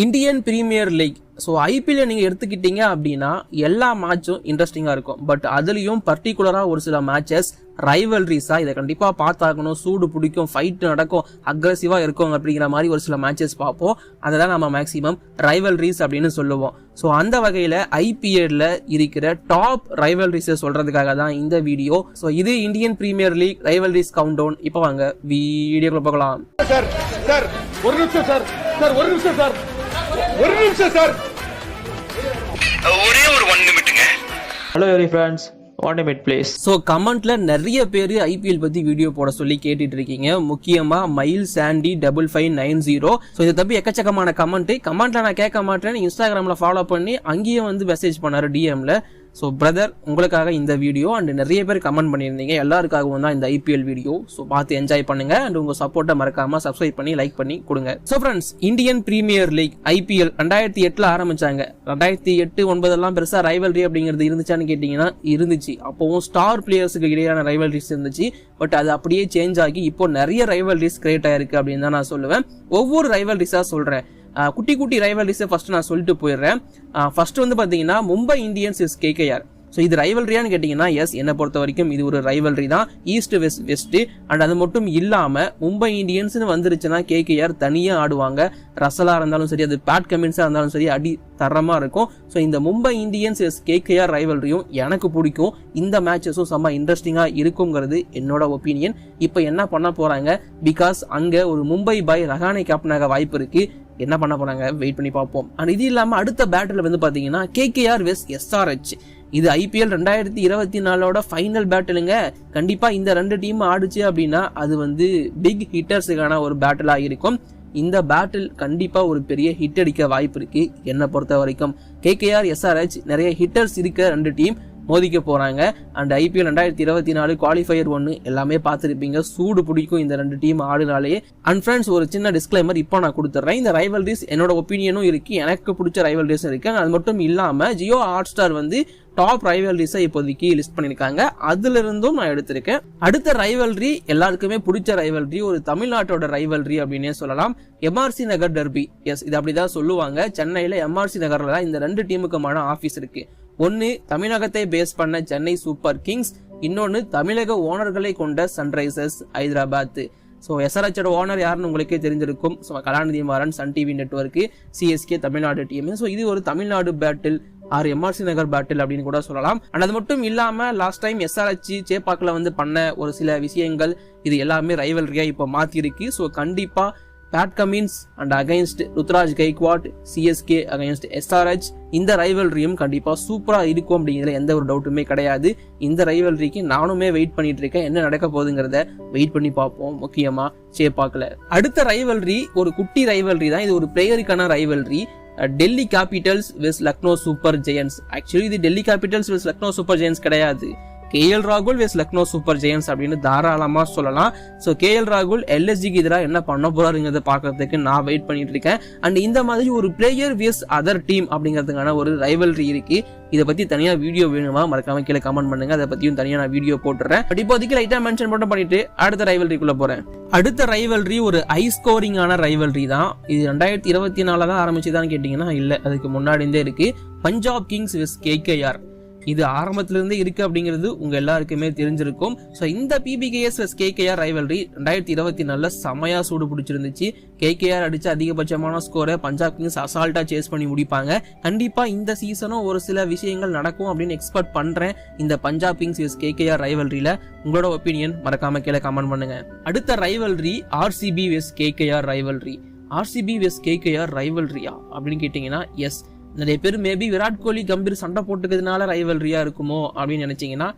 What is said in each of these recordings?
Indian premier League. So IPL நீங்கள் எடுத்துக்கிட்டீங்க அப்படின்னா எல்லா மேட்சும் இன்ட்ரெஸ்டிங்காக இருக்கும். பட் அதுலேயும் பர்டிகுலராக ஒரு சில மேட்சஸ் ரைவல்ரிஸாக இதை கண்டிப்பாக பார்த்தாக்கணும், சூடு பிடிக்கும், ஃபைட்டு நடக்கும், அக்ரெசிவாக இருக்கும் அப்படிங்கிற மாதிரி ஒரு சில மேட்சஸ் பார்ப்போம். அதை தான் நம்ம மேக்ஸிமம் ரைவல்ரிஸ் அப்படின்னு சொல்லுவோம். ஸோ அந்த வகையில் ஐபிஎல்ல இருக்கிற டாப் ரைவல்ரிஸை சொல்கிறதுக்காக தான் இந்த வீடியோ. ஸோ இது Indian premier league rivalries countdown. இப்போ வாங்க வீடியோக்குள்ள பார்க்கலாம். ஒரே ஒரு 1 நிமிட்டுங்க. Hello every friends, 1 minute please. So கமெண்ட்ல நிறைய பேர் ஐபிஎல் பத்தி வீடியோ போட சொல்லி கேட்டுட்டு இருக்கீங்க. முக்கியமா மயில் சாண்டி 5590. ஸோ இதை தப்பி எக்கச்சக்கமான கமெண்ட்ல நான் கேட்க மாட்டேன்னு இன்ஸ்டாகிராம்ல ஃபாலோ பண்ணி அங்கேயே வந்து மெசேஜ் பண்ணாரு டிஎம்ல. ஸோ பிரதர், உங்களுக்காக இந்த வீடியோ அண்ட் நிறைய பேர் கமெண்ட் பண்ணியிருந்தீங்க, எல்லாருக்காகவும் தான் இந்த ஐபிஎல் வீடியோ. ஸோ பார்த்து என்ஜாய் பண்ணுங்க அண்ட் உங்க சப்போர்ட்டை மறக்காம சப்ஸ்கிரைப் பண்ணி லைக் பண்ணி கொடுங்க. So friends, Indian premier League IPL 2008 ஆரம்பிச்சாங்க. 2008-9 பெருசா ரைவல்ரி அப்படிங்கிறது இருந்துச்சான்னு கேட்டீங்கன்னா இருந்துச்சு. அப்பவும் ஸ்டார் பிளேயர்ஸுக்கு இடையான ரைவல்ரிஸ் இருந்துச்சு. பட் அது அப்படியே சேஞ்ச் ஆகி இப்போ நிறைய ரைவல்ரிஸ் கிரியேட் ஆயிருக்கு அப்படின்னு தான் நான் சொல்லுவேன். ஒவ்வொரு ரைவல்ரிஸா சொல்றேன். குட்டி குட்டி ரைவல்ரிஸை ஃபர்ஸ்ட் நான் சொல்லிட்டு போயிடுறேன். ஃபர்ஸ்ட் வந்து பார்த்தீங்கன்னா Mumbai Indians is KKR. So இது ரைவல்ரியான்னு கேட்டிங்கன்னா எஸ், என்னை பொறுத்த வரைக்கும் இது ஒரு ரைவல்ரி தான். ஈஸ்ட் வெஸ்ட் அண்ட் அது மட்டும் இல்லாமல் மும்பை இந்தியன்ஸ்னு வந்துருச்சுன்னா கேகேஆர் தனியாக ஆடுவாங்க. ரசலாக இருந்தாலும் சரி, அது பேட் கமின்ஸாக இருந்தாலும் சரி, அடி தரமாக இருக்கும். ஸோ இந்த மும்பை இந்தியன்ஸ் எஸ் கேகேஆர் ரைவல்ரியும் எனக்கு பிடிக்கும். இந்த மேட்சஸும் செம்ம இன்ட்ரெஸ்டிங்காக இருக்குங்கிறது என்னோட ஒப்பீனியன். இப்போ என்ன பண்ண போகிறாங்க, பிகாஸ் அங்கே ஒரு மும்பை பாய் ரஹானே கேப்டனாக வாய்ப்பு இருக்குது. என்ன பண்ண போறாங்க வெயிட் பண்ணி பார்ப்போம். அண்ட் இது இல்லாம அடுத்த பேட்டில் வந்து பாத்தீங்கன்னா கேகேஆர் வெஸ் எஸ்ஆர்ஹெச். இது ஐபிஎல் 2024 ஃபைனல் பேட்டிலுங்க. கண்டிப்பா இந்த 2 டீம் ஆடுச்சு அப்படின்னா அது வந்து பிக் ஹிட்டர்ஸுக்கான ஒரு பேட்டிலா இருக்கும். இந்த பேட்டில் கண்டிப்பா ஒரு பெரிய ஹிட் அடிக்க வாய்ப்பு இருக்கு. என்னை பொறுத்த வரைக்கும் கேகேஆர் எஸ்ஆர்ஹெச் நிறைய ஹிட்டர்ஸ் இருக்க 2 டீம் மோதிக்க போறாங்க. அண்ட் ஐபிஎல் 2024 குவாலிஃபயர் 1 எல்லாமே பார்த்துருப்பீங்க. சூடு பிடிக்கும் இந்த 2 டீம் ஆடுனாலே. அண்ட் ஃப்ரெண்ட்ஸ், ஒரு சின்ன டிஸ்க்ளைமர் இப்போ நான் கொடுத்துட்றேன். இந்த ரைவல்ரிஸ் என்னோட ஒப்பீனியனும் இருக்கு, எனக்கு பிடிச்ச ரைவல்ரிஸும் இருக்கு. அது மட்டும் இல்லாம ஜியோ ஹாட்ஸ்டார் வந்து டாப் ரைவல்ரிஸை இப்போதைக்கு லிஸ்ட் பண்ணியிருக்காங்க. அதுல இருந்தும் நான் எடுத்திருக்கேன். அடுத்த ரைவல்ரி எல்லாருக்குமே பிடிச்ச ரைவல்ரி, ஒரு தமிழ்நாட்டோட ரைவல்ரி அப்படின்னே சொல்லலாம். எம்ஆர்சி நகர் டர்பி. எஸ், இது அப்படிதான் சொல்லுவாங்க. சென்னையில எம்ஆர்சி நகர்ல தான் இந்த 2 டீமுக்குமான ஆபீஸ் இருக்கு. ஒன்னு தமிழகத்தை பேஸ் பண்ண சென்னை சூப்பர் கிங்ஸ், இன்னொன்னு தமிழக ஓனர்களை கொண்ட சன்ரைசர்ஸ் ஹைதராபாத். ஸோ எஸ்ஆர்ஹெச்சோட ஓனர் யாருன்னு உங்களுக்கே தெரிஞ்சிருக்கும். So Kalanithi Maran, Sun TV network, CSK Tamil Nadu team. So இது ஒரு Tamil Nadu battle or MRC Nagar battle அப்படின்னு கூட சொல்லலாம். அண்ட் அது மட்டும் இல்லாம லாஸ்ட் டைம் எஸ்ஆர்ஹெச் சேப்பாக்கில் வந்து பண்ண ஒரு சில விஷயங்கள் இது எல்லாமே ரைவல்ரியா இப்போ மாத்திருக்கு. ஸோ கண்டிப்பா Pat Cummins and against Ruturaj Gaikwad, CSK against SRH, இந்த ரைவல்ரியும் கண்டிப்பா சூப்பரா இருக்கும் அப்படிங்கிறதுல எந்த ஒரு டவுட்டுமே கிடையாது. இந்த ரைவல்ரிக்கு நானுமே வெயிட் பண்ணிட்டு இருக்கேன். என்ன நடக்க போகுதுங்கிறத வெயிட் பண்ணி பார்ப்போம். முக்கியமா சேப்பாக்கல அடுத்த ரைவல்ரி ஒரு குட்டி ரைவல்ரி தான். இது ஒரு பிளேயருக்கான ரைவல்ரி. டெல்லி கேபிட்டல்ஸ் வெஸ் லக்னோ சூப்பர் ஜெயன்ஸ். ஆக்சுவலி இது டெல்லி கேபிட்டல்ஸ் வெஸ் லக்னோ சூப்பர் ஜெயன்ஸ் கிடையாது, கேஎல் ராகுல் வெஸ் லக்னோ சூப்பர் ஜெயன்ஸ் அப்படின்னு தாராளமா சொல்லலாம். ஸோ கேஎல் ராகுல் எல்எஸ்ஜிக்கு எதிராக என்ன பண்ண போறாருங்கிறத பார்க்கறதுக்கு நான் வெயிட் பண்ணிட்டு இருக்கேன். அண்ட் இந்த மாதிரி ஒரு பிளேயர் வெஸ் அதர் டீம் அப்படிங்கிறதுக்கான ஒரு ரைவல்ரி இருக்கு. இதை பத்தி தனியா வீடியோ வேணுமா மறக்காம கீழே கமெண்ட் பண்ணுங்க. அதை பத்தியும் தனியா நான் வீடியோ போட்டுறேன். பட் இப்போதைக்கு லைட்டா மென்ஷன் மட்டும் பண்ணிட்டு அடுத்த ரைவல்ரிக்குள்ள போறேன். அடுத்த ரைவல்ரி ஒரு ஹை ஸ்கோரிங்கான ரைவல்ரி தான். இது 2024 தான் ஆரம்பிச்சுதான் கேட்டீங்கன்னா இல்ல, அதுக்கு முன்னாடி இருந்தே இருக்கு. பஞ்சாப் கிங்ஸ் வெஸ் கேகேஆர். இது ஆரம்பத்திலிருந்து இருக்கு அப்படிங்கிறது உங்க எல்லாருக்குமே தெரிஞ்சிருக்கும். ஸோ இந்த பிபிகேஎஸ் வெஸ் கேகேஆர் ரைவல்ரி 2024 செமையா சூடு பிடிச்சிருந்துச்சு. கேகேஆர் அடிச்ச அதிகபட்சமான ஸ்கோரை பஞ்சாப் கிங்ஸ் அசால்ட்டா சேஸ் பண்ணி முடிப்பாங்க. கண்டிப்பா இந்த சீசனும் ஒரு சில விஷயங்கள் நடக்கும் அப்படின்னு எக்ஸ்பெக்ட் பண்றேன் இந்த பஞ்சாப் கிங்ஸ் வெஸ் கேகேஆர் ரைவல்ரியில. உங்களோட ஒப்பீனியன் மறக்காம கீழே கமெண்ட் பண்ணுங்க. அடுத்த ரைவல்ரி ஆர்சிபி வெஸ் கேகேஆர் ரைவல்ரி. ஆர்சிபி வெஸ் கேகேஆர் ரைவல்ரியா அப்படின்னு கேட்டீங்கன்னா எஸ், நிறைய பேர் மேபி விராட் கோலி கம்பீர் சண்டை போட்டுக்கிறதுனால ரைவல்ரியா இருக்குமோ அப்படின்னு நினைச்சீங்கன்னா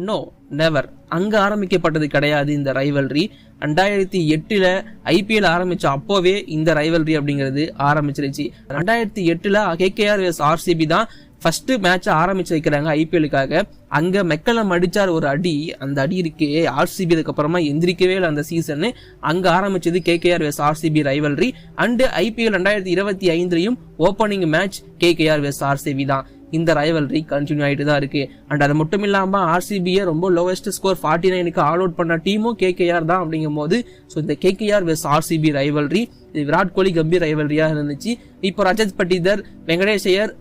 நோ, நெவர். அங்க ஆரம்பிக்கப்பட்டது கிடையாது இந்த ரைவல்ரி. 2008 ஐபிஎல் ஆரம்பிச்ச அப்போவே இந்த ரைவல்ரி அப்படிங்கிறது ஆரம்பிச்சிருச்சு. 2008 கேகேஆர் வெஸ் ஆர்சிபி தான் ஃபர்ஸ்ட் மேட்ச் ஆரம்பிச்சு வைக்கிறாங்க ஐபிஎலுக்காக. அங்க மெக்கலம் அடிச்சார் ஒரு அடி, அந்த அடி இருக்கு ஆர்சிபி அதுக்கப்புறமா எந்திரிக்கவே இல்லை அந்த சீசன். அங்க ஆரம்பிச்சது KKR versus RCB rivalry. And IPL 2025 opening match KKR versus RCB தான். இந்த ரைவல்ரி கண்டினியூ ஆகிட்டு தான் இருக்கு. அண்ட் அது மட்டும் இல்லாமல் ஆர்சிபியை ரொம்ப லோவஸ்ட் ஸ்கோர் 49க்கு ஆல் அவுட் பண்ண டீமும் கேகேஆர் தான் அப்படிங்கும் போது ஸோ இந்த கேகேஆர் வெஸ் ஆர்சிபி ரைவல்ரி இது விராட் கோலி கம்பீர் ரைவல்ரியா இருந்துச்சு. இப்போ ரஜத் பட்டிதர், வெங்கடேஷ் ஐயர்,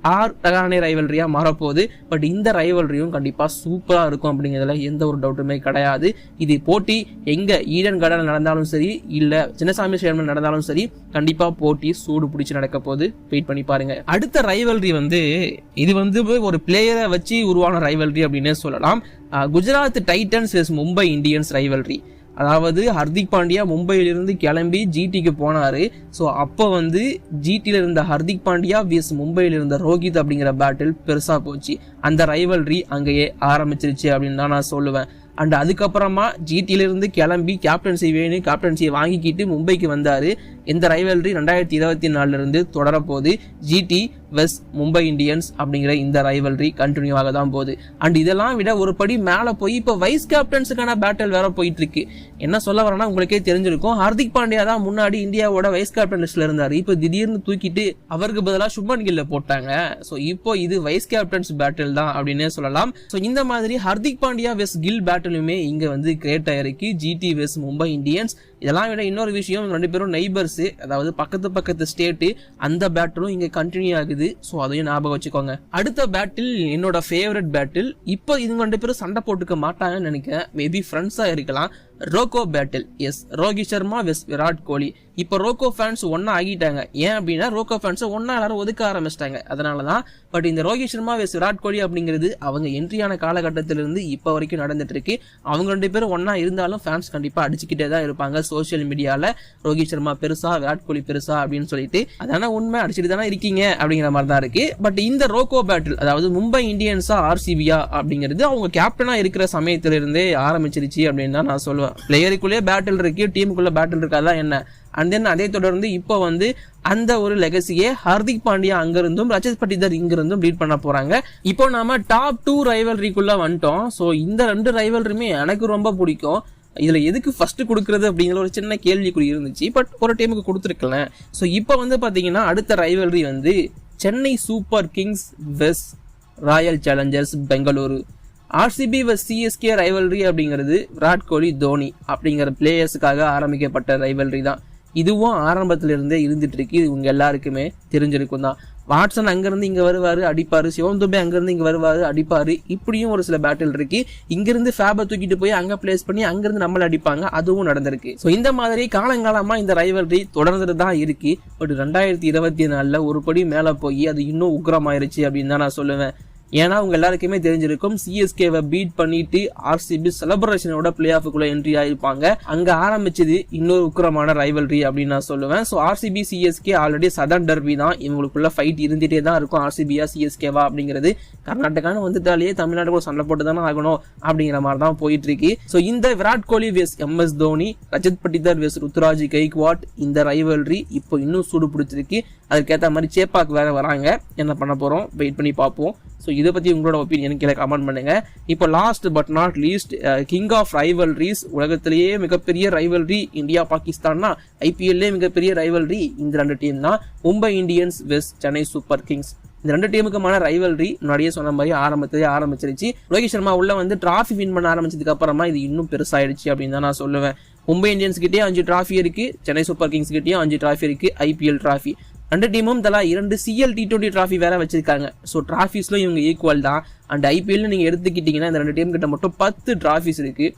ரகானே ரைவல்ரியா மாறப்போகுது. பட் இந்த ரைவல்ரியும் கண்டிப்பா சூப்பரா இருக்கும் அப்படிங்கிறதுல எந்த ஒரு டவுட்டுமே கிடையாது. இது போட்டி எங்க ஈடன் கார்டன் நடந்தாலும் சரி, இல்ல சின்னசாமி ஸ்டேடியம் நடந்தாலும் சரி, கண்டிப்பா போட்டி சூடு பிடிச்சு நடக்க போது. வெயிட் பண்ணி பாருங்க. அடுத்த ரைவல்ரி இது ஒரு பிளேயரை வச்சு உருவான ரைவல்ரி அப்படின்னே சொல்லலாம். குஜராத் டைட்டன்ஸ் வெஸ் மும்பை இந்தியன்ஸ் ரைவல்ரி. அதாவது ஹர்திக் பாண்டியா மும்பையிலிருந்து கிளம்பி ஜிடிக்கு போனாரு. ஸோ அப்போ ஜிடியில் இருந்த ஹர்திக் பாண்டியா விஸ் மும்பையில் இருந்த ரோஹித் அப்படிங்கிற பேட்டில் பெருசா போச்சு. அந்த ரைவல்ரி அங்கேயே ஆரம்பிச்சிருச்சு அப்படின்னு தான் நான் சொல்லுவேன். அண்ட் அதுக்கப்புறமா ஜிடியிலிருந்து கிளம்பி கேப்டன்சியை வாங்கிக்கிட்டு மும்பைக்கு வந்தாரு. இந்த ரைவல்ரி 2024 இருந்து தொடரப்போகுது. ஜிடி வெஸ் மும்பை இந்தியன்ஸ் அப்படிங்கிற இந்த ரைவல்ரி கண்டினியூ ஆக தான் போகுது. அண்ட் இதெல்லாம் விட ஒரு படி மேலே போய் இப்போ வைஸ் கேப்டன்ஸுக்கான பேட்டில் வேற போயிட்டு இருக்கு. என்ன சொல்ல வரேன்னா உங்களுக்கே தெரிஞ்சிருக்கும். ஹார்திக் பாண்டியா தான் முன்னாடி இந்தியாவோட வைஸ் கேப்டன் லிஸ்ட்ல இருந்தாரு. இப்போ திடீர்னு தூக்கிட்டு அவருக்கு பதிலாக சுப்மன் கில்ல போட்டாங்க. ஸோ இப்போ இது வைஸ் கேப்டன்ஸ் பேட்டில் தான் அப்படின்னே சொல்லலாம். ஸோ இந்த மாதிரி ஹார்திக் பாண்டியா வெஸ் கில் பேட்டிலுமே இங்க கிரியேட் ஆயிருக்கு. ஜிடி வெஸ் மும்பை இந்தியன்ஸ். இதெல்லாம் விட இன்னொரு விஷயம், ரெண்டு பேரும் நெய்பர்ஸ், அதாவது பக்கத்து ஸ்டேட்டு. அந்த பேட்டிலும் இங்க கண்டினியூ ஆகுது. ஸோ அதையும் ஞாபகம் வச்சுக்கோங்க. அடுத்த பேட்டில் என்னோட ஃபேவரட் பேட்டில். இப்போ இவங்க ரெண்டு பேரும் சண்டை போட்டுக்க மாட்டாங்கன்னு நினைக்கிறேன். மேபி ஃப்ரெண்ட்ஸா இருக்கலாம். ரோகோ பேட்டில். எஸ், ரோஹித் சர்மா வெஸ் விராட் கோலி. இப்போ ரோகோ ஃபேன்ஸ் ஒன்னா ஆகிட்டாங்க. ஏன் அப்படின்னா ரோகோ ஃபேன்ஸ் ஒன்னா எல்லாரும் ஒதுக்க ஆரம்பிச்சிட்டாங்க. அதனாலதான். பட் இந்த ரோஹித் சர்மா வெஸ் விராட் கோலி அப்படிங்கிறது அவங்க என்ட்ரியான காலகட்டத்திலிருந்து இப்போ வரைக்கும் நடந்துட்டு இருக்கு. அவங்க ரெண்டு பேரும் ஒன்னா இருந்தாலும் ஃபேன்ஸ் கண்டிப்பா அடிச்சுக்கிட்டே தான் இருப்பாங்க சோசியல் மீடியால. ரோஹித் சர்மா பெருசா, விராட் கோலி பெருசா அப்படின்னு சொல்லிட்டு. அதான உண்மை, அடிச்சுட்டு தானே இருக்கீங்க அப்படிங்கிற மாதிரி தான் இருக்கு. பட் இந்த ரோகோ பேட்டில், அதாவது மும்பை இந்தியன்ஸா ஆர்சிபியா அப்படிங்கிறது அவங்க கேப்டனா இருக்கிற சமயத்திலிருந்தே ஆரம்பிச்சிருச்சு அப்படின்னு தான் நான் சொல்லுவேன். பிளேயருக்குள்ளே பேட்டில் இருக்கு, டீமுக்குள்ள பேட்டில் இருக்காதான் என்ன. அண்ட் தென் அதை தொடர்ந்து இப்போ அந்த ஒரு லெகசியே ஹார்திக் பாண்டியா அங்கிருந்தும் ரஜத் பட்டிதர் இங்கிருந்தும் லீட் பண்ண போறாங்க. இப்போ நாம டாப் 2 ரைவல்ரிக்குள்ள வந்துட்டோம். ஸோ இந்த 2 ரைவல்ரியுமே எனக்கு ரொம்ப பிடிக்கும். இதுல எதுக்கு ஃபர்ஸ்ட் கொடுக்கறது அப்படிங்கிற ஒரு சின்ன கேள்விக்குறி இருந்துச்சு. பட் ஒரு டீமுக்கு கொடுத்துருக்கலாம். ஸோ இப்போ பாத்தீங்கன்னா அடுத்த ரைவல்ரி சென்னை சூப்பர் கிங்ஸ் வெஸ் ராயல் சேலஞ்சர்ஸ் பெங்களூரு. ஆர்சிபி வெஸ் சிஎஸ்கே ரைவல்ரி அப்படிங்கிறது விராட் கோலி, தோனி அப்படிங்கிற பிளேயர்ஸுக்காக ஆரம்பிக்கப்பட்ட ரைவல்ரி தான். இதுவும் ஆரம்பத்திலிருந்தே இருந்துட்டு இருக்கு. இவங்க எல்லாருக்குமே தெரிஞ்சிருக்கும் தான். வாட்சன் அங்கிருந்து இங்க வருவாரு, அடிப்பாரு. சிவம் துபே அங்கிருந்து இங்க வருவாரு, அடிப்பாரு. இப்படியும் ஒரு சில பேட்டில் இருக்கு. இங்கிருந்து ஃபேபை தூக்கிட்டு போய் அங்க பிளேஸ் பண்ணி அங்கிருந்து நம்மள அடிப்பாங்க. அதுவும் நடந்திருக்கு. ஸோ இந்த மாதிரி காலங்காலமா இந்த ரைவல்ரி தொடர்ந்துட்டு தான் இருக்கு. பட் 2024 ஒரு படி மேல போய் அது இன்னும் உக்ரமாயிருச்சு அப்படின்னு தான் நான் சொல்லுவேன். ஏன்னா உங்க எல்லாருக்குமே தெரிஞ்சிருக்கும், சிஎஸ்கேவை பீட் பண்ணிட்டு ஆர்சிபி செலிப்ரேஷனோட பிளே ஆஃபுக்குள்ள என்ட்ரி ஆயிருப்பாங்க. அங்க ஆரம்பிச்சது இன்னொரு உக்கிரமான ரைவல்ரி அப்படின்னு நான் சொல்லுவேன். So RCB CSK already southern derby தான். இவங்களுக்குள்ள ஃபைட் இருந்துட்டே தான் இருக்கும். ஆர்சிபியா சிஎஸ்கேவா அப்படிங்கிறது கர்நாடகான்னு வந்துட்டாலேயே தமிழ்நாடு கூட சண்டை போட்டு தானே ஆகணும் அப்படிங்கிற மாதிரி தான் போயிட்டு இருக்கு. ஸோ இந்த விராட் கோலி வெஸ் MS தோனி, ரஜத் பட்டிதர் வெஸ் ருத்துராஜ் கெய்க்வாட், இந்த ரைவல்ரி இப்போ இன்னும் சூடு பிடிச்சிருக்கு. அதுக்கேற்ற மாதிரி சேப்பாக் வேற வராங்க. என்ன பண்ண போறோம் வெயிட் பண்ணி பார்ப்போம். ஸோ இதை பத்தி உங்களோட ஒப்பீனியன் கீழே கமெண்ட் பண்ணுங்க. இப்போ last but not least, king of rivalries, உலகத்திலேயே மிகப்பெரிய ரைவல்ரி இந்தியா பாகிஸ்தான்னா IPL மிகப்பெரிய ரைவல்ரி இந்த 2 டீம் தான். Mumbai Indians versus Chennai Super Kings. இந்த 2 டீமுக்குமான ரைவல்ரி முன்னாடியே சொன்ன மாதிரி ஆரம்பிச்சிருச்சு. ரோஹித் சர்மா உள்ள டிராஃபி வின் பண்ண ஆரம்பிச்சதுக்கு அப்புறமா இது இன்னும் பெருசாயிடுச்சு அப்படின்னு தான் நான் சொல்லுவேன். மும்பை இந்தியன்ஸ் கிட்டே 5 டிராஃபி இருக்கு, சென்னை சூப்பர் கிங்ஸ் கிட்டேயும் 5 டிராஃபி இருக்கு, IPL டிராஃபி. 2 டீமும் தலா 2 CL T20 டிராஃபி வேற வச்சிருக்காங்க. ஸோ டிராஃபிஸ்ல இவங்க ஈக்குவல் தான். அண்ட் IPL நீங்க எடுத்துக்கிட்டீங்கன்னா இந்த 2 டீம் கிட்ட மட்டும் 10 டிராஃபிஸ் இருக்கு.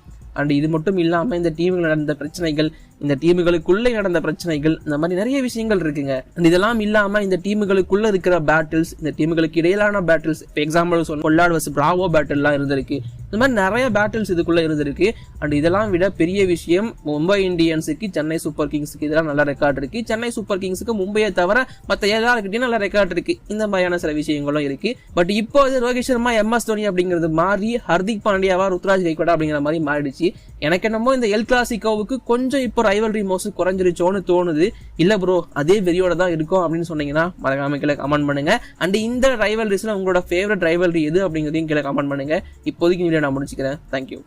அண்ட் இது மட்டும் இல்லாம இந்த டீமுகள் நடந்த பிரச்சனைகள், இந்த டீமுகளுக்குள்ளே நடந்த பிரச்சனைகள், இந்த மாதிரி நிறைய விஷயங்கள் இருக்குங்க. அண்ட் இதெல்லாம் இல்லாம இந்த டீமுகளுக்குள்ள இருக்கிற பேட்டில்ஸ், இந்த டீமுகளுக்கு இடையிலான பேட்டில்ஸ், இப்போ எக்ஸாம்பிள் சொல்ல கொல்லாட் வர்சஸ் பிராவோ பேட்டில்லாம் இருந்திருக்கு. இந்த மாதிரி நிறைய பேட்டில்ஸ் இதுக்குள்ள இருந்திருக்கு. அண்ட் இதெல்லாம் விட பெரிய விஷயம், மும்பை இந்தியன்ஸுக்கு சென்னை சூப்பர் கிங்ஸுக்கு இதெல்லாம் நல்ல ரெக்கார்ட் இருக்கு. சென்னை சூப்பர் கிங்ஸுக்கு மும்பையை தவிர மற்ற எல்லாருக்கிட்டையும் நல்ல ரெக்கார்ட் இருக்கு. இந்த மாதிரியான சில விஷயங்களும் இருக்கு. பட் இப்போ ரோஹித் சர்மா MS தோனி அப்படிங்கிறது மாறி ஹர்திக் பாண்டியாவா ருத்ராஜ் கெய்க்வாட் அப்படிங்கிற மாதிரி மாறிடுச்சு. எனக்கு என்னமோ இந்த எல் கிளாசிக்கோவுக்கு கொஞ்சம் இப்போ ரைவல்ரி மோஸ்ட் குறைஞ்சிருச்சோன்னு தோணுது. இல்ல ப்ரோ அதே வெறியோட தான் இருக்கும் அப்படின்னு சொன்னீங்கன்னா மறக்காம கீழே கமெண்ட் பண்ணுங்க. அண்ட் இந்த ரைவல்ரிஸ்ல உங்களோட ஃபேவரட் ரைவல்ரி எது அப்படிங்கிறதையும் கீழே கமெண்ட் பண்ணுங்க. இப்போதைக்கு நான் முடிச்சுக்கிறேன். தேங்க்யூ.